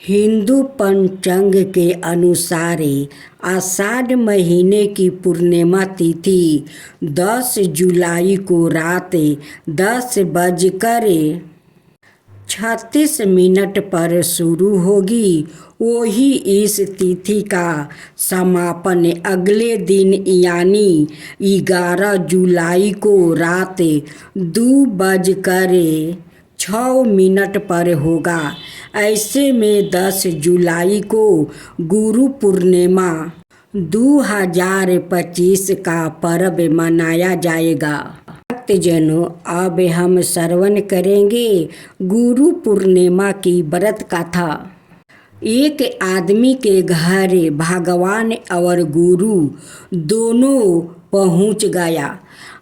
हिंदू पंचांग के अनुसार आषाढ़ महीने की पूर्णिमा तिथि 10 जुलाई को रात 10:36 पर शुरू होगी। वही इस तिथि का समापन अगले दिन यानी 11 जुलाई को रात 2:06 पर होगा। ऐसे में 10 जुलाई को गुरु पूर्णिमा 2025 का पर्व मनाया जाएगा। भक्तजनों, अब हम श्रवण करेंगे गुरु पूर्णिमा की व्रत कथा। एक आदमी के घर भगवान और गुरु दोनों पहुंच गया।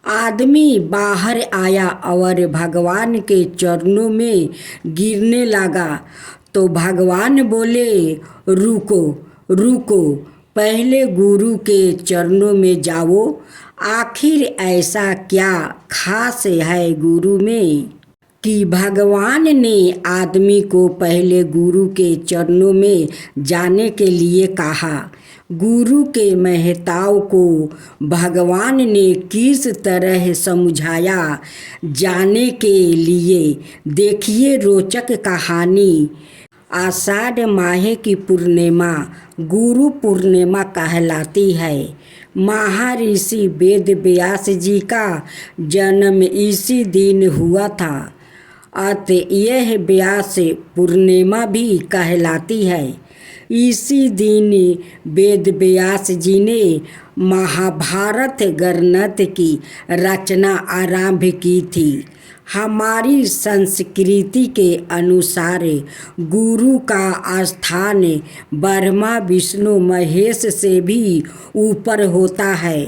आदमी बाहर आया और भगवान के चरणों में गिरने लगा तो भगवान बोले, रुको रुको, पहले गुरु के चरणों में जाओ। आखिर ऐसा क्या खास है गुरु में कि भगवान ने आदमी को पहले गुरु के चरणों में जाने के लिए कहा। गुरु के महत्व को भगवान ने किस तरह समझाया, जानने के लिए देखिए रोचक कहानी। आषाढ़ माह की पूर्णिमा गुरु पूर्णिमा कहलाती है। महर्षि वेद व्यास जी का जन्म इसी दिन हुआ था, अतः यह व्यास पूर्णिमा भी कहलाती है। इसी दिन वेद व्यास जी ने महाभारत ग्रंथ की रचना आरंभ की थी। हमारी संस्कृति के अनुसार गुरु का स्थान ब्रह्मा विष्णु महेश से भी ऊपर होता है,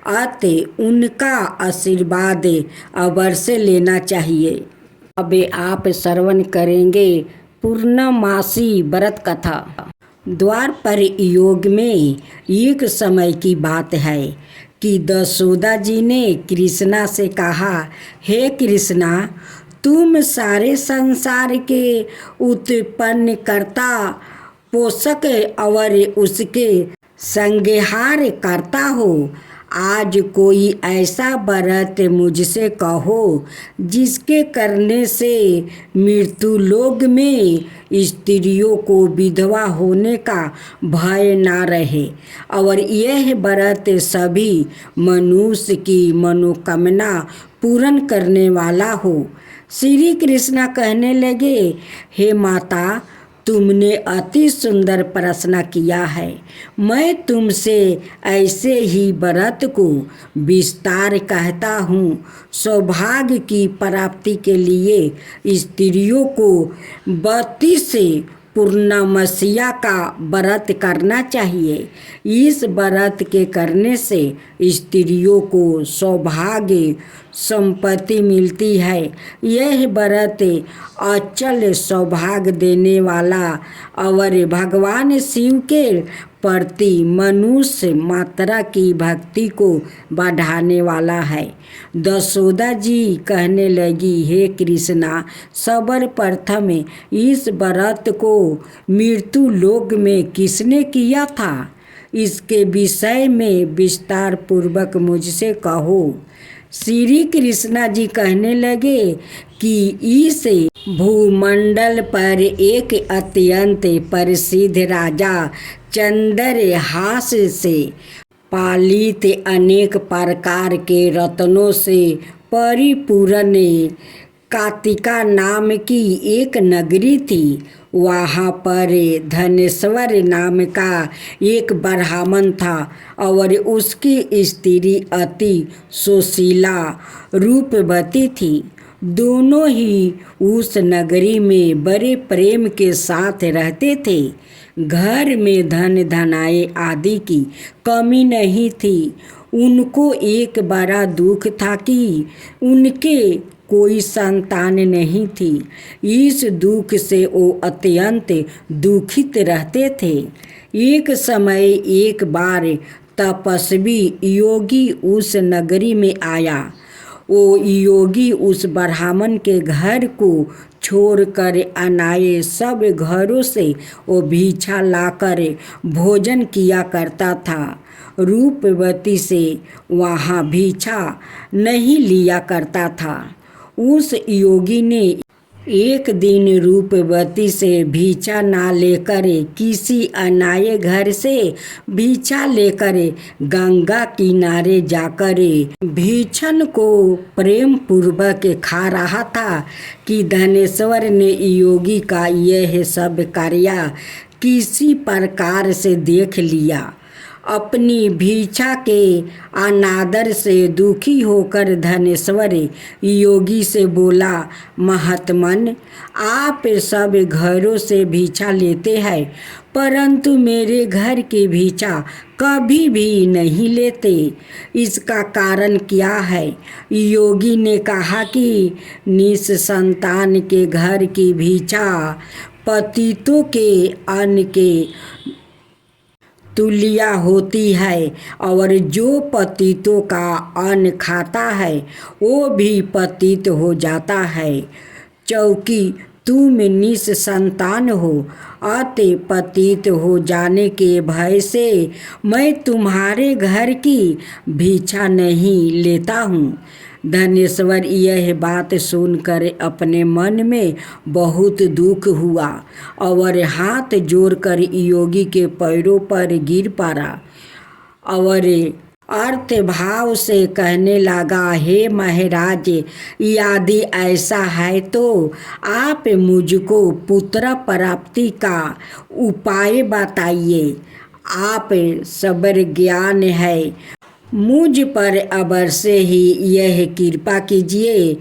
अतः उनका आशीर्वाद अवश्य लेना चाहिए। अब आप श्रवण करेंगे पूर्णमासी व्रत कथा। द्वापर युग में एक समय की बात है कि यशोदा जी ने कृष्णा से कहा, हे कृष्णा, तुम सारे संसार के उत्पन्न करता, पोषक और उसके संहार करता हो। आज कोई ऐसा व्रत मुझसे कहो जिसके करने से मृत्यु लोक में स्त्रियों को विधवा होने का भय ना रहे और यह व्रत सभी मनुष्य की मनोकामना पूर्ण करने वाला हो। श्री कृष्ण कहने लगे, हे माता, तुमने अति सुंदर प्रश्न किया है। मैं तुमसे ऐसे ही व्रत को विस्तार कहता हूँ। सौभाग्य की प्राप्ति के लिए स्त्रियों को 32 पूर्णमासिया का व्रत करना चाहिए। इस व्रत के करने से स्त्रियों को सौभाग्य संपत्ति मिलती है। यह व्रत अचल सौभाग्य देने वाला और भगवान शिव के प्रति मनुष्य मात्रा की भक्ति को बढ़ाने वाला है। यशोदा जी कहने लगी, हे कृष्णा, सर्वप्रथम इस व्रत को मृत्यु लोक में किसने किया था, इसके विषय में विस्तार पूर्वक मुझसे कहो। श्री कृष्णा जी कहने लगे कि इस भूमंडल पर एक अत्यंत प्रसिद्ध राजा चंद्रहास से पालित अनेक प्रकार के रत्नों से परिपूर्ण कातिका नाम की एक नगरी थी। वहाँ पर धनेश्वर नाम का एक ब्राह्मण था और उसकी स्त्री अति सुशीला रूपवती थी। दोनों ही उस नगरी में बड़े प्रेम के साथ रहते थे। घर में धन धनाए आदि की कमी नहीं थी। उनको एक बड़ा दुख था कि उनके कोई संतान नहीं थी। इस दुख से वो अत्यंत दुखित रहते थे। एक समय एक बार तपस्वी योगी उस नगरी में आया। वो योगी उस ब्राह्मण के घर को छोड़ कर अनाए सब घरों से वो भिक्षा लाकर भोजन किया करता था। रूपवती से वहाँ भिक्षा नहीं लिया करता था। उस योगी ने एक दिन रूपवती से भिक्षा ना लेकर किसी अनाए घर से भिक्षा लेकर गंगा किनारे जाकर भिक्षण को प्रेम पूर्वक खा रहा था कि धनेश्वर ने योगी का यह सब कार्य किसी प्रकार से देख लिया। अपनी भिक्षा के अनादर से दुखी होकर धनेश्वर योगी से बोला, महात्मन, आप सब घरों से भिक्षा लेते हैं परंतु मेरे घर की भिक्षा कभी भी नहीं लेते, इसका कारण क्या है? योगी ने कहा कि निसंतान के घर की भिक्षा पतितों के अन्न के तुल्य होती है और जो पतितों का अन्न खाता है वो भी पतित हो जाता है। चूँकि तुम निसंतान हो अतः पतित हो जाने के भय से मैं तुम्हारे घर की भिक्षा नहीं लेता हूँ। धनेश्वर यह बात सुनकर अपने मन में बहुत दुख हुआ और हाथ जोड़कर योगी के पैरों पर गिर पड़ा और अर्थ भाव से कहने लगा, हे महाराज, यदि ऐसा है तो आप मुझको पुत्र प्राप्ति का उपाय बताइए। आप सबर ज्ञान है, मुझ पर अवश्य ही यह कृपा कीजिए।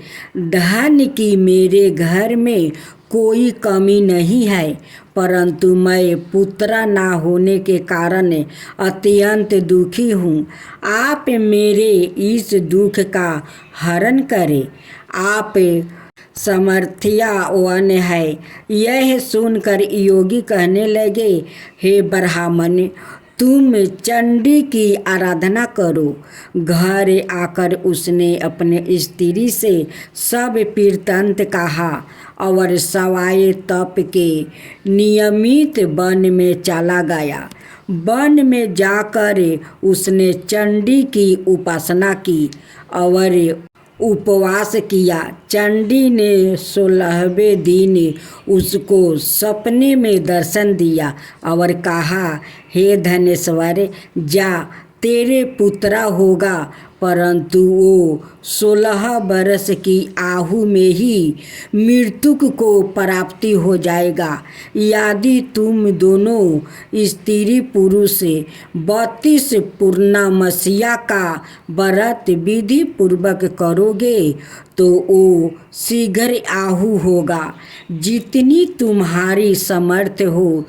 धन की मेरे घर में कोई कमी नहीं है परंतु मैं पुत्र ना होने के कारण अत्यंत दुखी हूँ। आप मेरे इस दुख का हरण करें, आप समर्थ्यवान है। यह सुनकर योगी कहने लगे, हे ब्राह्मण, तुम चंडी की आराधना करो। घर आकर उसने अपने स्त्री से सब वृत्तांत कहा और सवाए तप के नियमित वन में चला गया। वन में जाकर उसने चंडी की उपासना की और उपवास किया। चंडी ने 16वें दिन उसको सपने में दर्शन दिया और कहा, हे धनेश्वर, जा, तेरे पुत्र होगा परंतु वो 16 वर्ष की आयु में ही मृत्यु को प्राप्ति हो जाएगा। यदि तुम दोनों स्त्री पुरुष 32 पूर्णमासिया का व्रत विधि पूर्वक करोगे तो वो शीघ्र आयु होगा। जितनी तुम्हारी समर्थ हो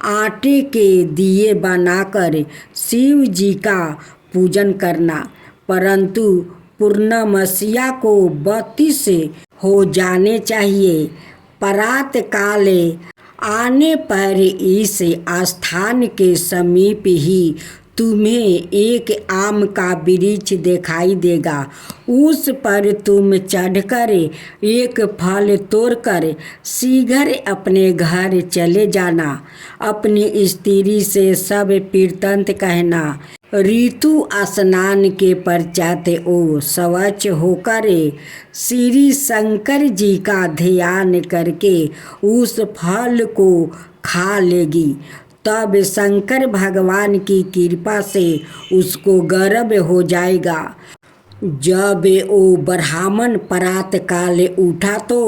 आटे के दिए बनाकर शिव जी का पूजन करना, परंतु पूर्णमासिया को 32 हो जाने चाहिए। प्रातः काल आने पर इस स्थान के समीप ही तुम्हें एक आम का वृक्ष दिखाई देगा। उस पर तुम चढ़कर एक फल तोड़कर शीघ्र अपने घर चले जाना। अपनी स्त्री से सब वृत्तांत कहना। ऋतु स्नान के पश्चात वो स्वच्छ होकर श्री शंकर जी का ध्यान करके उस फल को खा लेगी। तब शंकर भगवान की कृपा से उसको गर्भ हो जाएगा। जब वो ब्राह्मण प्रातः काल उठा तो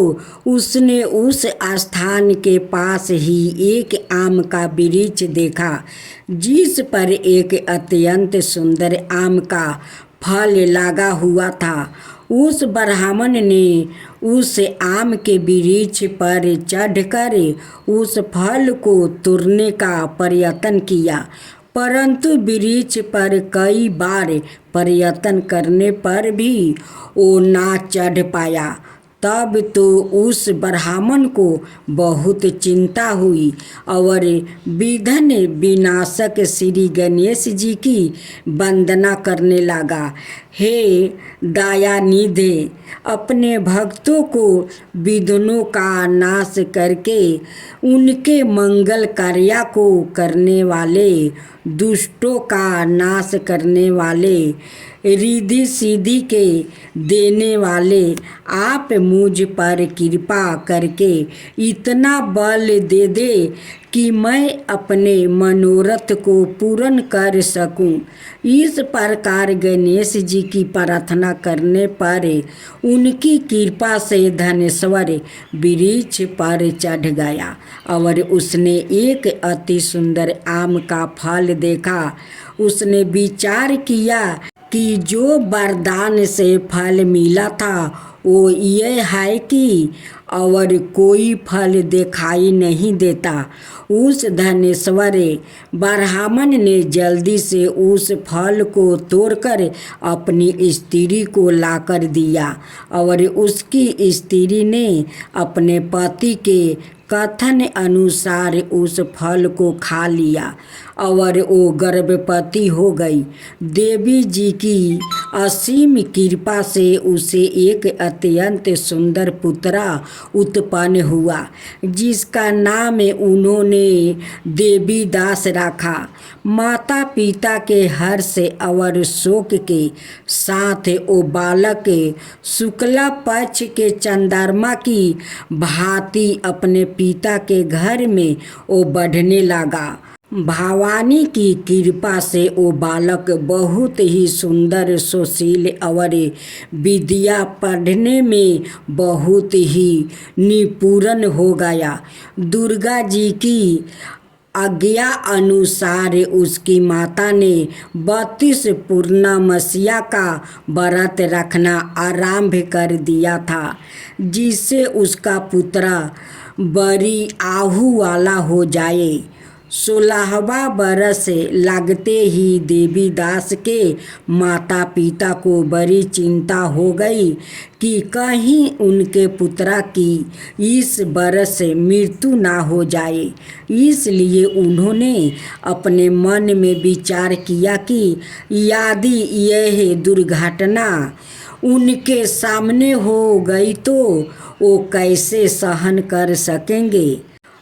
उसने उस स्थान के पास ही एक आम का वृक्ष देखा जिस पर एक अत्यंत सुंदर आम का फल लगा हुआ था। उस ब्राह्मण ने उस आम के वृक्ष पर चढ़कर उस फल को तोड़ने का प्रयत्न किया परंतु वृक्ष पर कई बार प्रयत्न करने पर भी वो ना चढ़ पाया। तब तो उस ब्राह्मण को बहुत चिंता हुई और विघ्न विनाशक श्री गणेश जी की वंदना करने लगा। हे दयानिधे, अपने भक्तों को विघ्नों का नाश करके उनके मंगल कार्य को करने वाले, दुष्टों का नाश करने वाले, रिद्धि सिद्धि के देने वाले, आप मुझ पर कृपा करके इतना बल दे दे कि मैं अपने मनोरथ को पूर्ण कर सकूं। इस प्रकार गणेश जी की प्रार्थना करने पर उनकी कृपा से धनेश्वर वृक्ष पर चढ़ गया और उसने एक अति सुंदर आम का फल देखा। उसने विचार किया कि जो वरदान से फल मिला था वो ये है कि और कोई फल दिखाई नहीं देता। उस धनेश्वर ब्राह्मण ने जल्दी से उस फल को तोड़कर अपनी स्त्री को लाकर दिया और उसकी स्त्री ने अपने पति के कथन अनुसार उस फल को खा लिया और वो गर्भवती हो गई। देवी जी की असीम कृपा से उसे एक अत्यंत सुंदर पुत्र उत्पन्न हुआ, जिसका नाम उन्होंने देवी दास रखा। माता पिता के हर्ष और शोक के साथ वो बालक शुक्ला पक्ष के चंद्रमा की भांति अपने पिता के घर में वो बढ़ने लगा। भवानी की कृपा से वो बालक बहुत ही सुंदर, सुशील और विद्या पढ़ने में बहुत ही निपुण हो गया। दुर्गा जी की आज्ञा अनुसार उसकी माता ने 32 पूर्णमासिया का व्रत रखना आरंभ कर दिया था, जिससे उसका पुत्र बड़ी आहु वाला हो जाए। 16वां बरस लगते ही देवी दास के माता पिता को बड़ी चिंता हो गई कि कहीं उनके पुत्र की इस बरस मृत्यु ना हो जाए। इसलिए उन्होंने अपने मन में विचार किया कि यदि यह दुर्घटना उनके सामने हो गई तो वो कैसे सहन कर सकेंगे।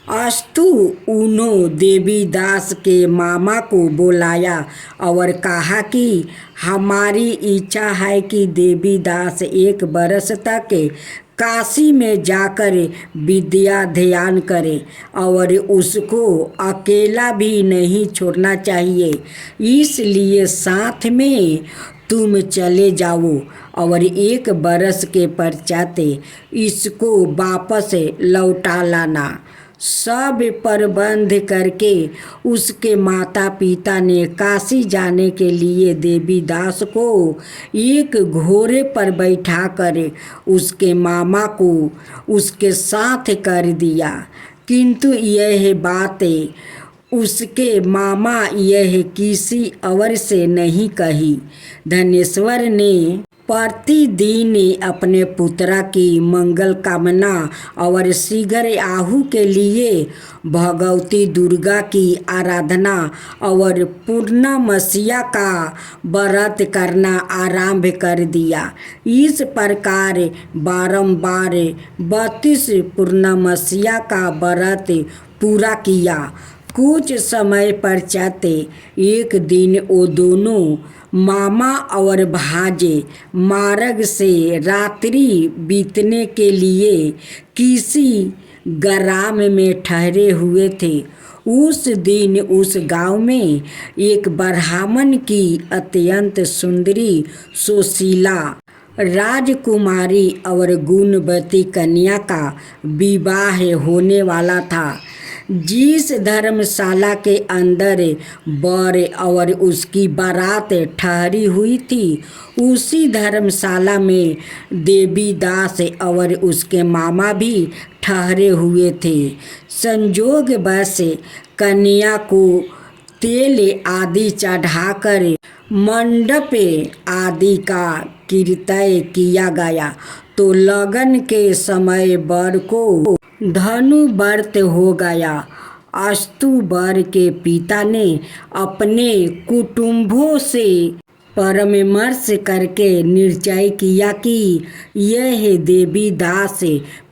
अस्तु उन्होंने देवी दास के मामा को बुलाया और कहा कि हमारी इच्छा है कि देवी दास 1 बरस तक काशी में जाकर विद्या ध्यान करे और उसको अकेला भी नहीं छोड़ना चाहिए। इसलिए साथ में तुम चले जाओ और 1 बरस के पश्चात इसको वापस लौटा लाना। सब प्रबंध करके उसके माता पिता ने काशी जाने के लिए देवी दास को एक घोड़े पर बैठाकर उसके मामा को उसके साथ कर दिया। किंतु यह बात उसके मामा यह किसी और से नहीं कही। धनेश्वर ने प्रतिदिन अपने पुत्र की मंगल कामना और शीघ्र आहु के लिए भगवती दुर्गा की आराधना और पूर्णमासिया का व्रत करना आरंभ कर दिया। इस प्रकार बारंबार 32 पूर्णमासिया का व्रत पूरा किया। कुछ समय पश्चात एक दिन वो दोनों मामा और भांजे मार्ग से रात्रि बीतने के लिए किसी ग्राम में ठहरे हुए थे। उस दिन उस गांव में एक ब्राह्मण की अत्यंत सुंदरी सुशीला राजकुमारी और गुणवती कन्या का विवाह होने वाला था। जिस धर्मशाला के अंदर वर और उसकी बारात ठहरी हुई थी, उसी धर्मशाला में देवी दास और उसके मामा भी ठहरे हुए थे। संयोगवश कन्या को तेल आदि चढ़ाकर मंडप आदि का कीर्तन किया गया तो लगन के समय वर को धनु व्रत हो गया। अस्तु वर के पिता ने अपने कुटुंबों से परामर्श करके निश्चय किया कि यह देवी दास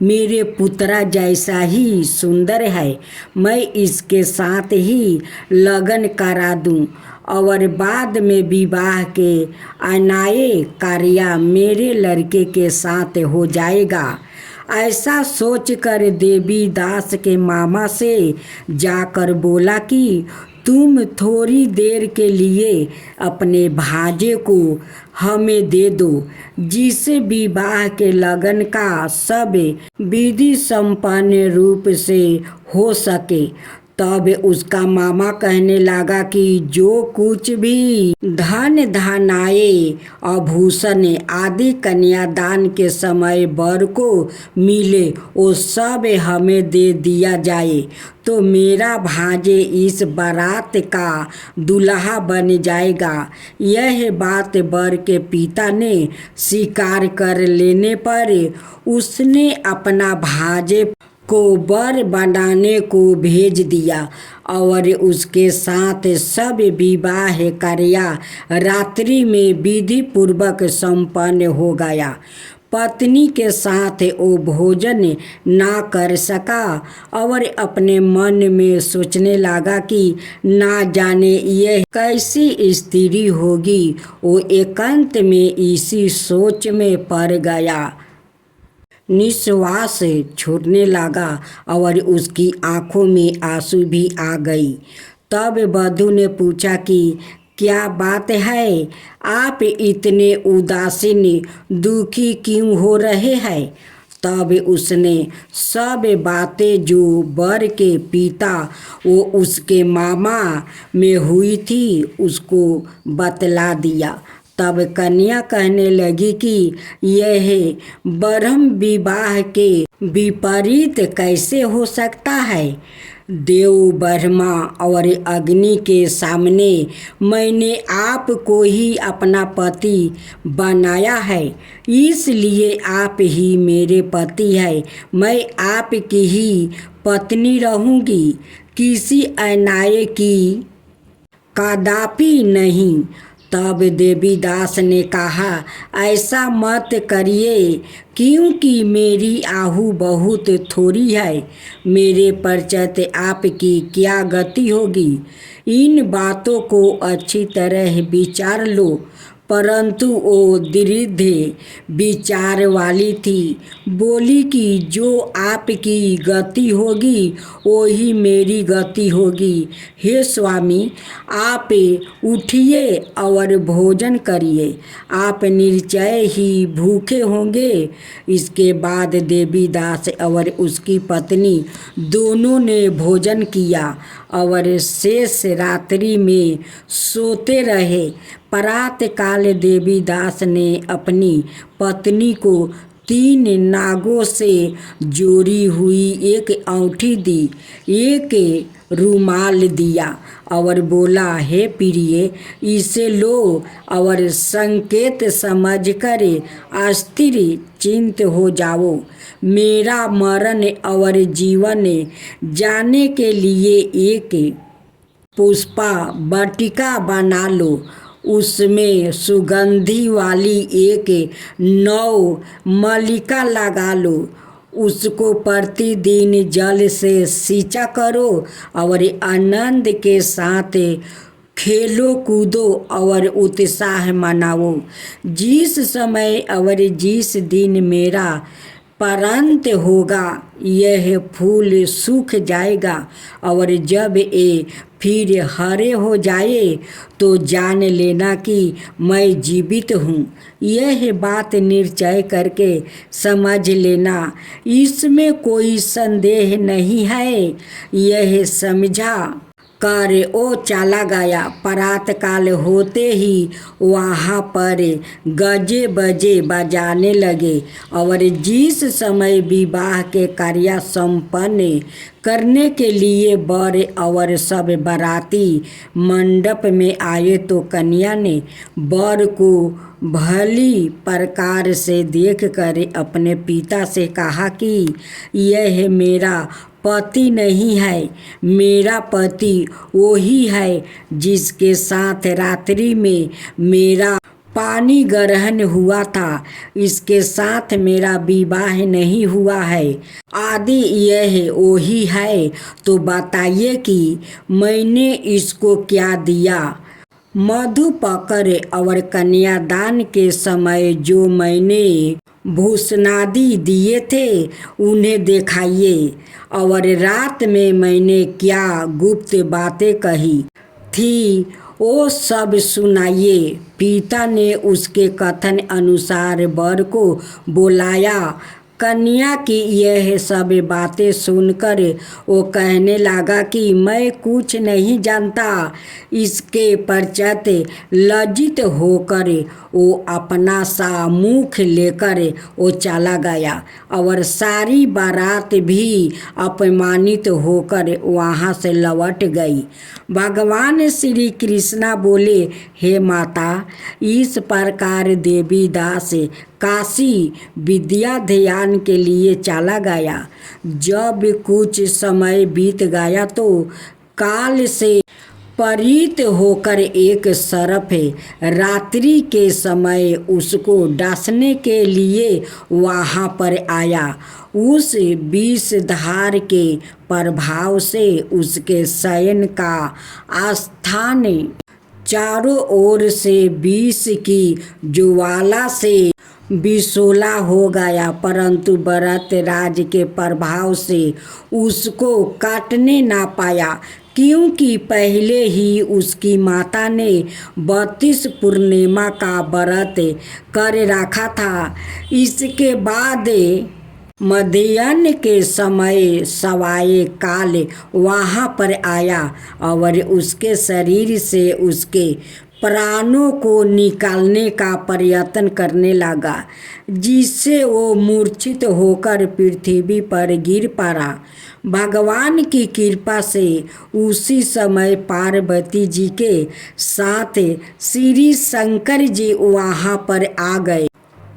मेरे पुत्रा जैसा ही सुंदर है, मैं इसके साथ ही लगन करा दूं और बाद में विवाह के अन्याय कार्य मेरे लड़के के साथ हो जाएगा। ऐसा सोचकर देवी दास के मामा से जाकर बोला कि तुम थोड़ी देर के लिए अपने भांजे को हमें दे दो, जिससे विवाह के लगन का सब विधि संपन्न रूप से हो सके। तब उसका मामा कहने लगा कि जो कुछ भी धन धान्य आभूषण आदि कन्यादान के समय वर को मिले वो सब हमें दे दिया जाए, तो मेरा भांजे इस बारात का दूल्हा बन जाएगा। यह बात वर के पिता ने स्वीकार कर लेने पर उसने अपना भांजे को वर बनाने को भेज दिया और उसके साथ सब विवाह कार्य रात्रि में विधि पूर्वक संपन्न हो गया। पत्नी के साथ वो भोजन ना कर सका और अपने मन में सोचने लगा कि ना जाने यह कैसी स्त्री होगी। वो एकांत में इसी सोच में पड़ गया। निश्वास छोड़ने लगा और उसकी आंखों में आंसू भी आ गई। तब वधू ने पूछा कि क्या बात है, आप इतने उदासीन दुखी क्यों हो रहे हैं? तब उसने सब बातें जो वर के पिता वो उसके मामा में हुई थी उसको बतला दिया। तब कन्या कहने लगी कि यह ब्रह्म विवाह के विपरीत कैसे हो सकता है? देव ब्रह्मा और अग्नि के सामने मैंने आपको ही अपना पति बनाया है, इसलिए आप ही मेरे पति है। मैं आपकी ही पत्नी रहूंगी, किसी अन्याय की कदापि नहीं। तब देवीदास ने कहा, ऐसा मत करिए, क्योंकि मेरी आहु बहुत थोड़ी है। मेरे पश्चात आपकी क्या गति होगी? इन बातों को अच्छी तरह विचार लो। परंतु वो दृढ़ विचार वाली थी, बोली कि जो आपकी गति होगी वही मेरी गति होगी। हे स्वामी, आप उठिए और भोजन करिए, आप निश्चय ही भूखे होंगे। इसके बाद देवीदास और उसकी पत्नी दोनों ने भोजन किया और शेष रात्रि में सोते रहे। प्रातः काल देवीदास ने अपनी पत्नी को 3 नागों से जोड़ी हुई एक औंठी दी, एक रुमाल दिया और बोला, हे प्रिय, इसे लो और संकेत समझकर अस्थिर चिंत हो जाओ। मेरा मरण और जीवन जाने के लिए एक पुष्पा वाटिका बना लो, उसमें सुगंधि वाली एक नौ मल्लिका लगा लो, उसको प्रतिदिन जल से सींचा करो और आनंद के साथ खेलो कूदो और उत्साह मनाओ। जिस समय और जिस दिन मेरा परांत होगा यह फूल सूख जाएगा और जब ये फिर हरे हो जाए तो जान लेना कि मैं जीवित हूँ। यह बात निश्चय करके समझ लेना, इसमें कोई संदेह नहीं है। यह समझा कर वो चला गया। प्रातःकाल होते ही वहाँ पर गजे बजे बजाने लगे और जिस समय विवाह के कार्य संपन्न करने के लिए वर और सब बाराती मंडप में आए तो कन्या ने वर को भली प्रकार से देखकर अपने पिता से कहा कि यह मेरा पति नहीं है, मेरा पति वही है जिसके साथ रात्रि में मेरा पानी ग्रहण हुआ था, इसके साथ मेरा विवाह नहीं हुआ है। आदि यह वही है, तो बताइए कि मैंने इसको क्या दिया। मधु पकड़ और कन्यादान के समय जो मैंने भूषणादि दिए थे उन्हें दिखाइए, और रात में मैंने क्या गुप्त बातें कही थी वो सब सुनाइए। पिता ने उसके कथन अनुसार वर को बुलाया। कन्या की यह सब बातें सुनकर वो कहने लगा कि मैं कुछ नहीं जानता। इसके पश्चात लज्जित होकर वो अपना सा मुख लेकर वो चला गया, और सारी बारात भी अपमानित होकर वहाँ से लौट गई। भगवान श्री कृष्णा बोले, हे माता, इस प्रकार देवी दास काशी विद्या ध्यान के लिए चला गया। जब कुछ समय बीत गया तो काल से परीत होकर एक सर्प रात्रि के समय उसको डांसने के लिए वहाँ पर आया। उस विषधार के प्रभाव से उसके शयन का स्थान चारों ओर से विष की ज्वाला से विशोला हो गया, परंतु भरत राज के प्रभाव से उसको काटने ना पाया, क्योंकि पहले ही उसकी माता ने 32 पूर्णिमा का व्रत कर रखा था। इसके बाद मध्याह्न के समय सवाए काल वहाँ पर आया और उसके शरीर से उसके प्राणों को निकालने का प्रयत्न करने लगा, जिससे वो मूर्छित होकर पृथ्वी पर गिर पड़ा। भगवान की कृपा से उसी समय पार्वती जी के साथ श्री शंकर जी वहाँ पर आ गए।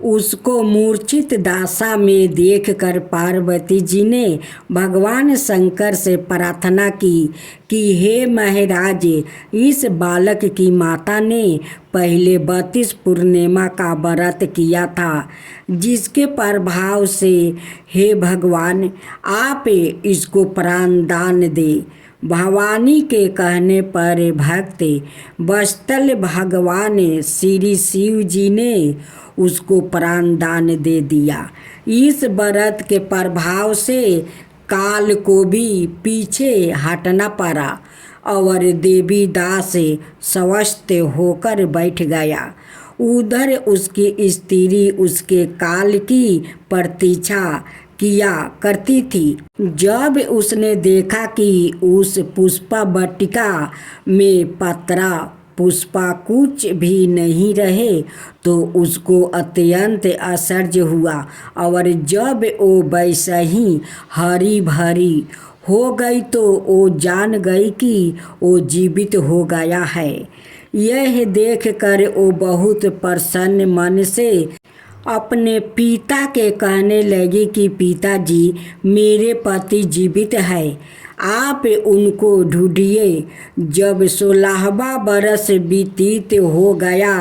उसको मूर्छित दशा में देखकर पार्वती जी ने भगवान शंकर से प्रार्थना की कि हे महाराज, इस बालक की माता ने पहले 32 पूर्णिमा का व्रत किया था, जिसके प्रभाव से हे भगवान आप इसको प्राण दान दे। भवानी के कहने पर भक्त वत्सल भगवान श्री शिव जी ने उसको प्राण दान दे दिया। इस व्रत के प्रभाव से काल को भी पीछे हटना पड़ा और देवी दास स्वस्थ होकर बैठ गया। उधर उसकी स्त्री उसके काल की प्रतीक्षा किया करती थी। जब उसने देखा कि उस पुष्पा वाटिका में पत्रा पुष्पा कुछ भी नहीं रहे तो उसको अत्यंत आश्चर्य हुआ, और जब वो वैसा ही हरी भरी हो गई तो वो जान गई कि वो जीवित हो गया है। यह देखकर वो बहुत प्रसन्न मन से अपने पिता के कहने लगी कि पिताजी, मेरे पति जीवित है, आप उनको ढूंढिए। जब 16वां बरस व्यतीत हो गया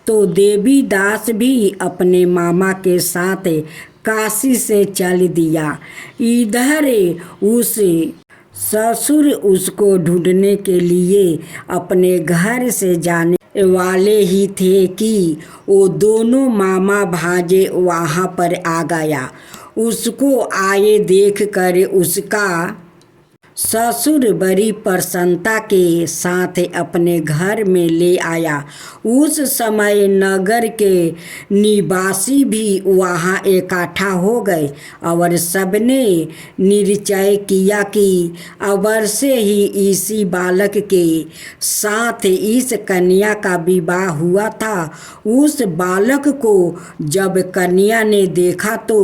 तो देवी दास भी अपने मामा के साथ काशी से चल दिया। इधर उस ससुर उसको ढूंढने के लिए अपने घर से जाने वाले ही थे कि वो दोनों मामा भांजे वहाँ पर आ गया। उसको आए देखकर उसका ससुर बड़ी प्रसन्नता के साथ अपने घर में ले आया। उस समय नगर के निवासी भी वहाँ इकट्ठा हो गए और सबने निश्चय किया कि अवश्य ही इसी बालक के साथ इस कन्या का विवाह हुआ था। उस बालक को जब कन्या ने देखा तो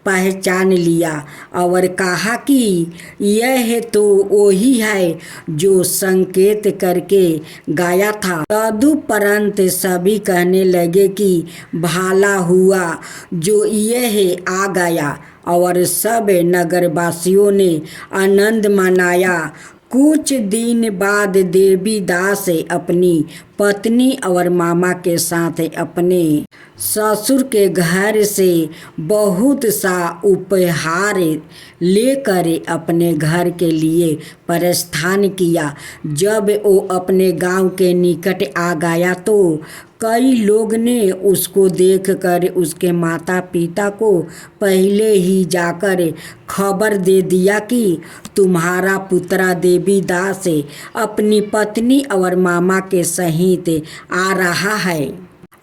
पहचान लिया और कहा कि यह तो वही है जो संकेत करके गाया था। तदुपरांत सभी कहने लगे कि भला हुआ जो यह आ गया, और सब नगरवासियों ने आनंद मनाया। कुछ दिन बाद देवी दास अपनी पत्नी और मामा के साथ अपने ससुर के घर से बहुत सा उपहार लेकर अपने घर के लिए प्रस्थान किया। जब वो अपने गांव के निकट आ गया तो कई लोग ने उसको देखकर उसके माता पिता को पहले ही जाकर खबर दे दिया कि तुम्हारा पुत्र देवी दास अपनी पत्नी और मामा के सहित आ रहा है।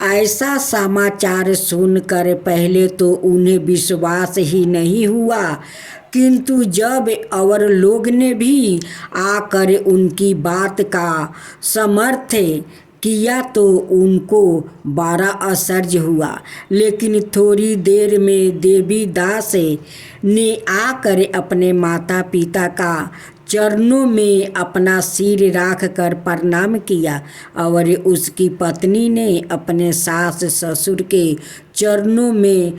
ऐसा समाचार सुनकर पहले तो उन्हें विश्वास ही नहीं हुआ, किंतु जब और लोग ने भी आकर उनकी बात का समर्थन किया तो उनको बड़ा आश्चर्य हुआ। लेकिन थोड़ी देर में देवी दास ने आकर अपने माता पिता का चरणों में अपना सिर रख कर प्रणाम किया और उसकी पत्नी ने अपने सास ससुर के चरणों में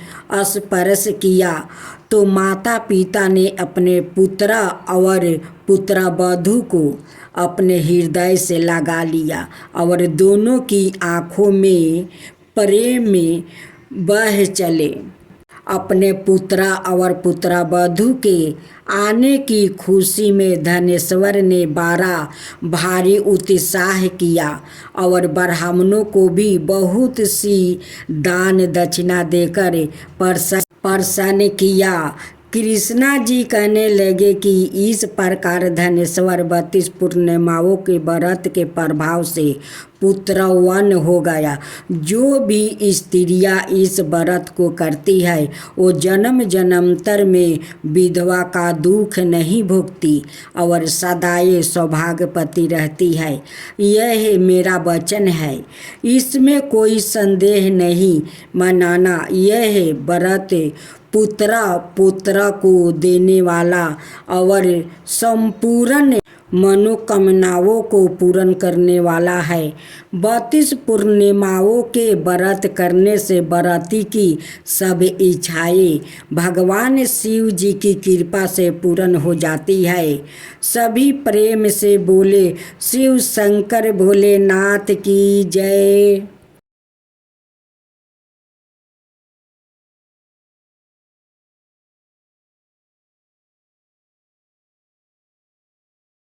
स्पर्श किया तो माता पिता ने अपने पुत्र और पुत्रवधू को अपने हृदय से लगा लिया और दोनों की आँखों में प्रेम में बह चले। अपने पुत्र और पुत्रवधू के आने की खुशी में धनेश्वर ने बड़ा भारी उत्साह किया और ब्राह्मणों को भी बहुत सी दान दक्षिणा देकर प्रसन्न किया। कृष्णा जी कहने लगे कि इस प्रकार धनेश्वर 32 पूर्णिमाओं के व्रत के प्रभाव से पुत्रवान हो गया। जो भी स्त्रियां इस व्रत को करती है वो जन्म जन्मांतर में विधवा का दुख नहीं भोगती और सदाए सौभाग्यवती रहती है। यह मेरा वचन है, इसमें कोई संदेह नहीं। मनाना यह व्रत पुत्र को देने वाला और संपूर्ण मनोकामनाओं को पूर्ण करने वाला है। 32 पूर्णिमाओं के व्रत करने से व्रती की सब इच्छाएं भगवान शिव जी की कृपा से पूर्ण हो जाती है। सभी प्रेम से बोले शिव शंकर भोलेनाथ की जय।